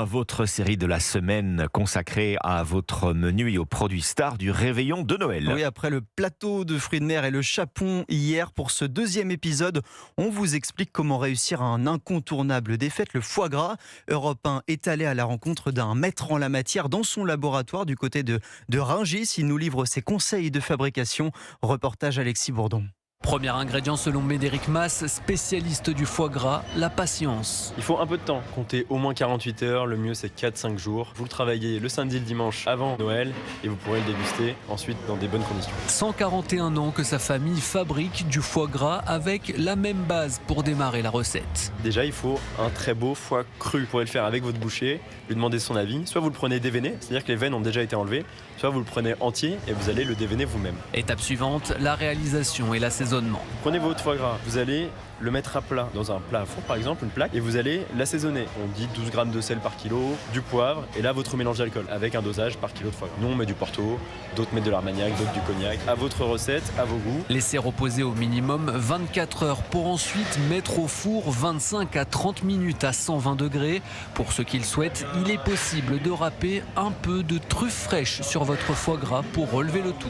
Votre série de la semaine consacrée à votre menu et aux produits stars du réveillon de Noël. Oui, après le plateau de fruits de mer et le chapon hier, pour ce deuxième épisode, on vous explique comment réussir un incontournable des fêtes, le foie gras. Europe 1 est allé à la rencontre d'un maître en la matière dans son laboratoire du côté de Rungis. Il nous livre ses conseils de fabrication. Reportage Alexis Bourdon. Premier ingrédient selon Médéric Mass, spécialiste du foie gras, la patience. Il faut un peu de temps, comptez au moins 48 heures, le mieux c'est 4-5 jours. Vous le travaillez le samedi et le dimanche avant Noël et vous pourrez le déguster ensuite dans des bonnes conditions. 141 ans que sa famille fabrique du foie gras avec la même base pour démarrer la recette. Déjà il faut un très beau foie cru. Vous pourrez le faire avec votre boucher, lui demander son avis. Soit vous le prenez déveiné, c'est-à-dire que les veines ont déjà été enlevées, soit vous le prenez entier et vous allez le déveiner vous-même. Étape suivante, la réalisation et l'assaisonnement. Prenez votre foie gras, vous allez le mettre à plat, dans un plat à four par exemple, une plaque, et vous allez l'assaisonner. On dit 12 grammes de sel par kilo, du poivre, et là votre mélange d'alcool, avec un dosage par kilo de foie gras. Nous on met du Porto, d'autres mettent de l'Armagnac, d'autres du cognac. À votre recette, à vos goûts. Laissez reposer au minimum 24 heures pour ensuite mettre au four 25 à 30 minutes à 120 degrés. Pour ceux qui le souhaitent, il est possible de râper un peu de truffe fraîche sur votre foie gras pour relever le tout.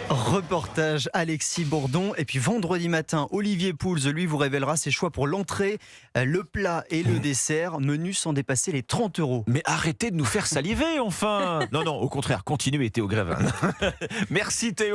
Reportage Alexis Bourdon. Et puis vendredi matin, Olivier Pouls, lui, vous révélera ses choix pour l'entrée, le plat et le dessert. Menu sans dépasser les 30 €. Mais arrêtez de nous faire saliver, enfin. Non, au contraire, continuez Théo Grévin. Merci Théo.